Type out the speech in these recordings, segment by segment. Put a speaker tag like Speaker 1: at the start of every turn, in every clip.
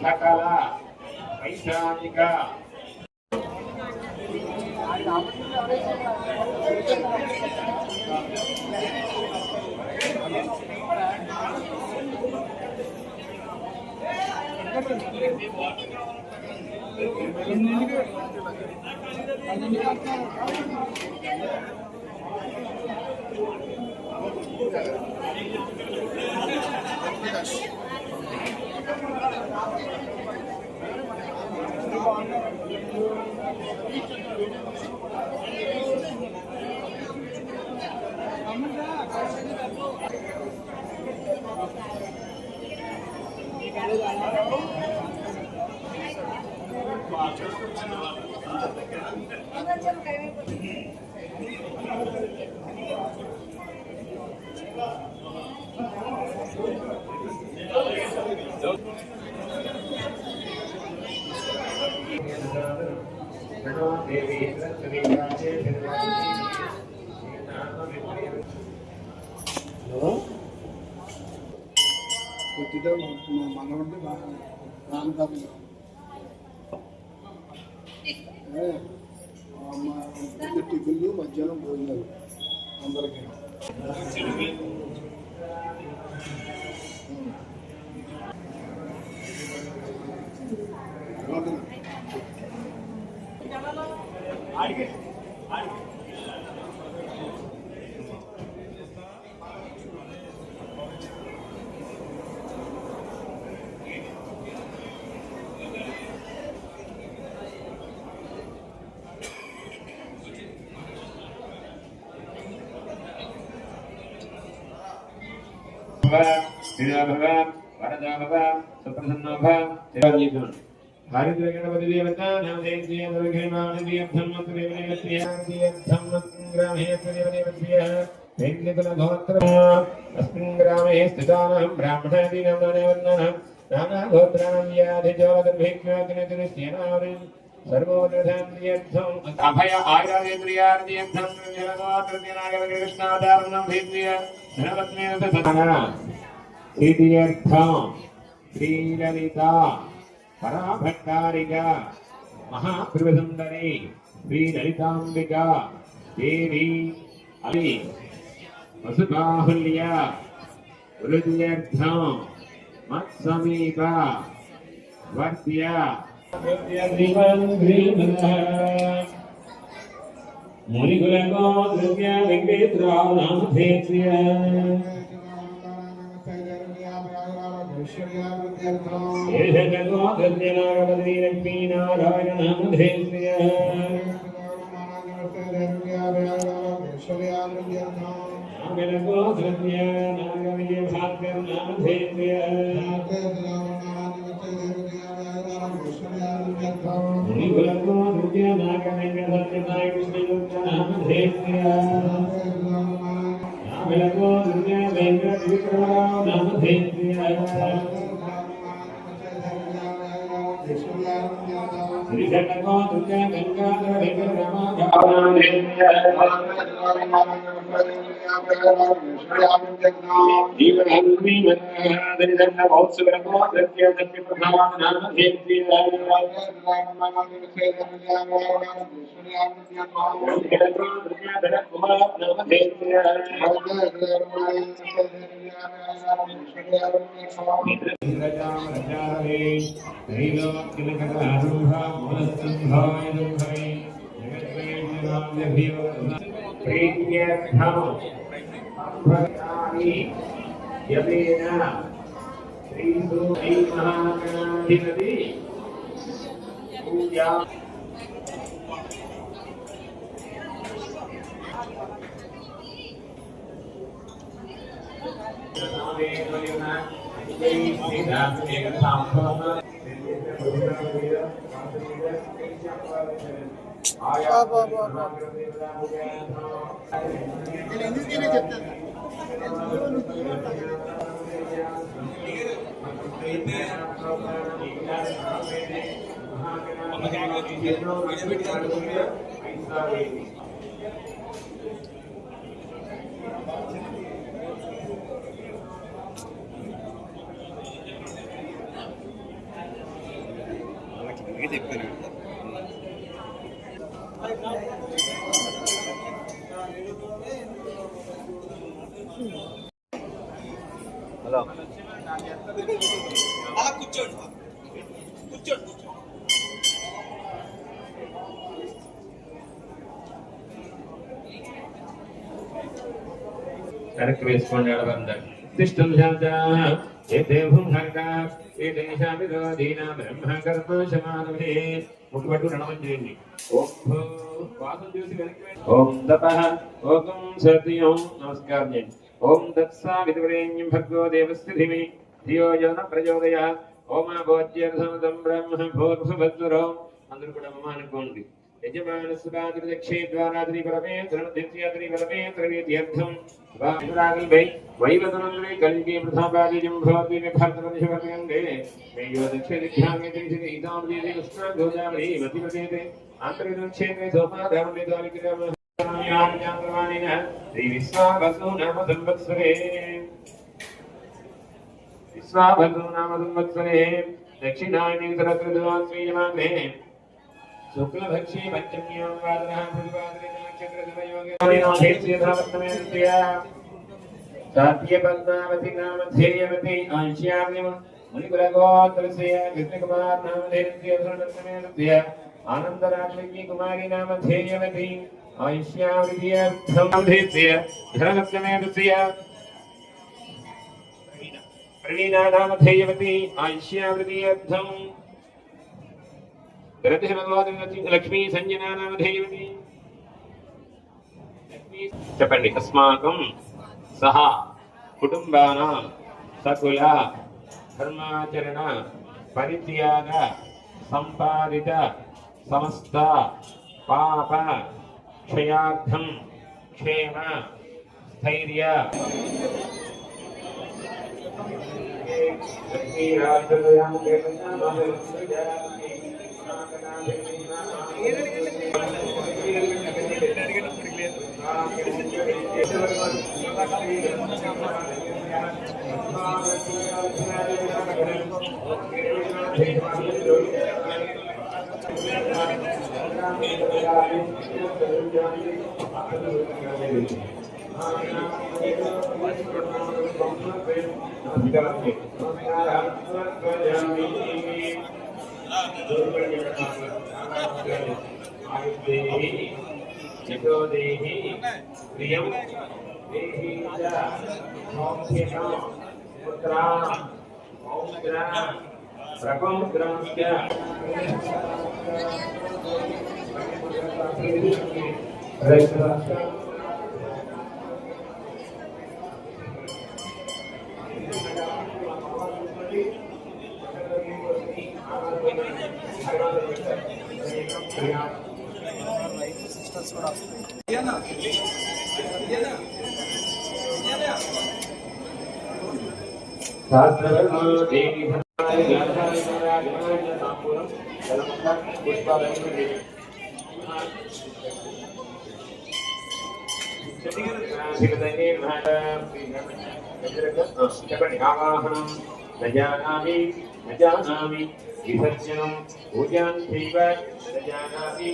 Speaker 1: సకల వైశాఖిక
Speaker 2: మనవంటే రామకారం టిఫిన్లు మధ్యాహ్నం భోజనాలు అందరికీ
Speaker 1: गणपति देवता ग्रामे स्थितानां ब्राह्मणादीनां नाना गोत्राणां सर्वोदर्थं अभय आयुर्वेद्रियार्ध्यर्थं कृष्णादारणं भेद्य धनवत्मेन श्रीललिता पराभट्टारिका महाप्रभुसुंदरी श्रीललितांबिका देवी अली वसुबाहुल्य हृदयर्थं मत्समीप वर्त्य मुनिकुलको द्रव्य वेंकटेश्वराव नामधेय
Speaker 3: హలో
Speaker 1: కరెక్ట్ వేసుకోండి ఆడవారందరూ తిష్టం శాంత ఏతే భూంహంగా ఏతేషా విరోధీనా బ్రహ్మ కర్మ శమానవే ముక్కుపట్టు రణమం చేయండి ఓం భూ వాసం చూసి వెనక్కి వెళ్ళండి. ఓం తపః ఓం సత్యం నమస్కారం చేయండి. ఓం తత్సావితురేణ్యం భర్గో దేవస్య ధిమి ధియో యో న ప్రచోదయాత్ ఓమా భోజ్యర్ధమతం బ్రహ్మ భూర్భువస్సురో అందరూ కూడా మమ అనుకోండి. యజమానస్సురాత్రి దక్షే ద్వారాత్రి పరమేంద్రం ద్వితీయాత్రి పరమేంద్రవేద్యర్థం వాయురాగల్వై వైవదనంద్రే కలిగే ప్రథాపాదిజం భవతి విభర్తమనిషవర్గందే మేయో దక్షే దిఖ్యామే త్రిశతి ఇదామదేదే కృష్ణాగోదావరి మతిపదేతే ఆంతరిక్షేత్రే సోపాధారమిదాలికిరామ జ్ఞానవాణిన శ్రీ విశ్వావసు నామ సంవత్సరే విశ్వావసు నామ సంవత్సరే దక్షిణాయని సరస్వతీయమానే శుక్లభక్షే పంచమ్యాం వాదనః ప్రతిపాదనే నక్షత్రద్వయోగే సాత్యపద్మావతి నామధేయవతి ఆంశ్యామ్యం మునికులగోత్రస్య కృష్ణకుమార్ నామధేయస్య ఆనందరాక్షీ కుమారి నామధేయవతి ఆంశ్యామృతియర్థం ధనరత్నమేతస్య ప్రవీణా నామధేయవతి ఆంశ్యామృతియర్థం లక్ష్మీ సంజనా నామధేయవతి చెప్పండి. అస్మాకం సహ కుటుంబానాం సకుల ధర్మాచరణ పరిత్యాగ సంపాదిత సమస్త పాప క్షయార్థం క్షేమ స్థైర్య యశోదేహి ప్రియం దేహి చ మోక్షేణ పుత్రా పౌత్రా ప్రపౌత్రాంశ్చ చెప్పండి. ఆవాహనం నజానామి నజానామి విసర్జనం పూజాం చైవ నజానామి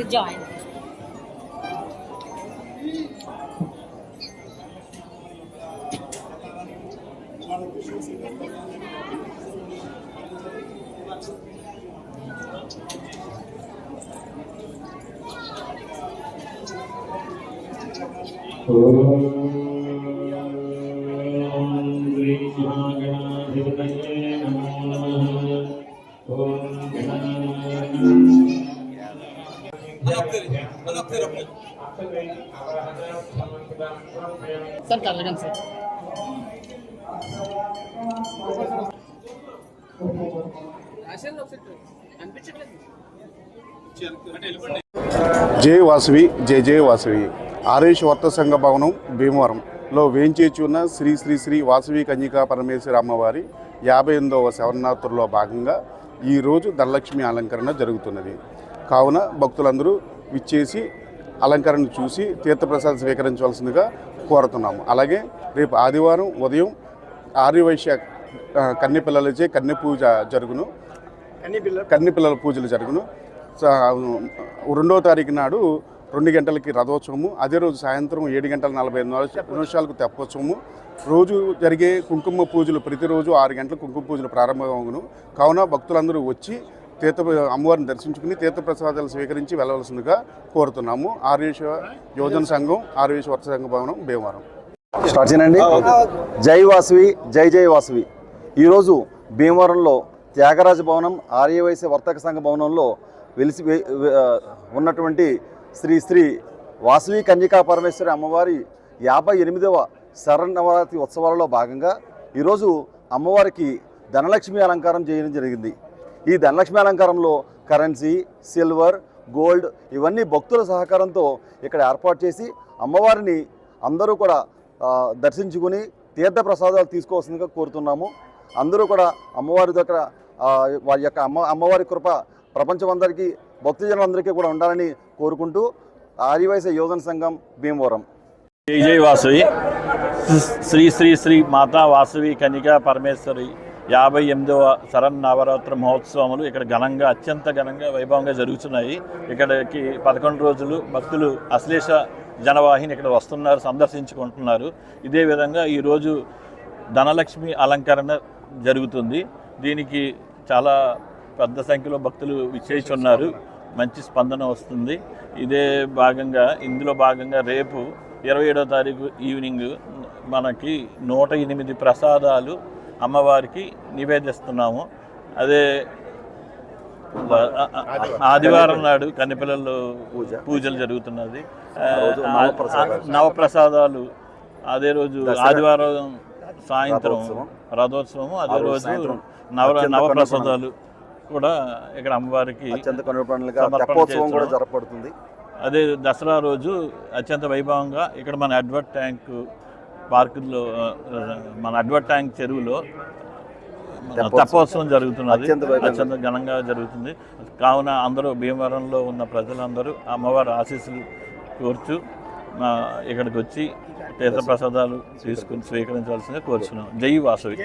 Speaker 4: join. सर कर लेना सर
Speaker 5: జై వాసవి జై జై వాసవి ఆరేష్ వర్త సంఘ భవనం భీమవరంలో వేంచేచి ఉన్న శ్రీ శ్రీ శ్రీ వాసవి కన్యకా పరమేశ్వరి అమ్మవారి 58వ శవన్నరాత్రుల్లో భాగంగా ఈరోజు ధనలక్ష్మి అలంకరణ జరుగుతున్నది. కావున భక్తులందరూ విచ్చేసి అలంకరణ చూసి తీర్థప్రసాదం స్వీకరించవలసిందిగా కోరుతున్నాము. అలాగే రేపు ఆదివారం ఉదయం ఆర్యవైశ్య కన్నెపిల్లలచే కన్నె పూజ జరుగును, కన్నెపిల్లల పూజలు జరుగును. 2వ తారీఖు నాడు 2 గంటలకి రథోత్సవము, అదే రోజు సాయంత్రం 7 గంటల 45 నిమిషాలకు తెప్పోత్సవము. రోజు జరిగే కుంకుమ పూజలు ప్రతిరోజు 6 గంటలకు కుంకుమ పూజలు ప్రారంభమవును. కావున భక్తులందరూ వచ్చి అమ్మవారిని దర్శించుకుని తీర్థప్రసాదాలు స్వీకరించి వెళ్ళవలసిందిగా కోరుతున్నాము. ఆర్యేశ్వర యోజన సంఘం, ఆర్యేశ్వర వర్త సంఘ భవనం, భీమవరం.
Speaker 3: స్టార్ట్ చేయండి. జై వాసవి, జై జై వాసవి. ఈరోజు భీమవరంలో త్యాగరాజ భవనం, ఆర్యవైశ్య వర్తక సంఘ భవనంలో వెలిసి ఉన్నటువంటి శ్రీ శ్రీ వాసవి కన్యకా పరమేశ్వరి అమ్మవారి 58వ శరన్నవరాత్రి ఉత్సవాలలో భాగంగా ఈరోజు అమ్మవారికి ధనలక్ష్మి అలంకారం చేయడం జరిగింది. ఈ ధనలక్ష్మి అలంకారంలో కరెన్సీ, సిల్వర్, గోల్డ్ ఇవన్నీ భక్తుల సహకారంతో ఇక్కడ ఏర్పాటు చేసి అమ్మవారిని అందరూ కూడా దర్శించుకుని తీర్థ ప్రసాదాలు తీసుకోవాల్సిందిగా కోరుతున్నాము. అందరూ కూడా అమ్మవారి దగ్గర వారి యొక్క అమ్మవారి కృప ప్రపంచమందరికీ భక్తజనులందరికీ కూడా ఉండాలని కోరుకుంటూ ఆర్యవైశ్య యోజన సంఘం, భీమవరం.
Speaker 6: జై జై వాసవి. శ్రీ శ్రీ శ్రీ మాతా వాసవి కన్యకా పరమేశ్వరి 58వ శరన్నవరాత్రి మహోత్సవములు ఇక్కడ ఘనంగా, అత్యంత ఘనంగా, వైభవంగా జరుగుతున్నాయి. ఇక్కడికి 11 రోజులు భక్తులు అశ్లేష జనవాహిని ఇక్కడ వస్తున్నారు, సందర్శించుకుంటున్నారు. ఇదే విధంగా ఈరోజు ధనలక్ష్మి అలంకరణ జరుగుతుంది. దీనికి చాలా పెద్ద సంఖ్యలో భక్తులు విచ్చేస్తున్నారు. మంచి స్పందన వస్తుంది. ఇందులో భాగంగా రేపు 27వ తారీఖు ఈవినింగ్ మనకి 108 ప్రసాదాలు అమ్మవారికి నివేదిస్తున్నాము. అదే ఆదివారం నాడు కన్నెపిల్లలు పూజలు జరుగుతున్నది. నవప్రసాదాలు అదే రోజు ఆదివారం సాయంత్రం రథోత్సవము, అదే రోజు నవప్రసాదాలు కూడా ఇక్కడ అమ్మవారికి
Speaker 3: తెప్పోత్సవం కూడా జరపబడుతుంది.
Speaker 6: అదే దసరా రోజు అత్యంత వైభవంగా ఇక్కడ మన అడ్వర్ట్ ట్యాంక్ పార్కుల్లో, మన అడ్వర్ట్ ట్యాంక్ చెరువులో తెప్పోత్సవం జరుగుతున్నది. అత్యంత ఘనంగా జరుగుతుంది. కావున అందరూ భీమవరంలో ఉన్న ప్రజలందరూ అమ్మవారి ఆశీస్సులు కోరుచు ఇక్కడికి వచ్చి తీర్థప్రసాదాలు తీసుకుని స్వీకరించాల్సిందిగా కోరుచున్నాం. జై వాసవి.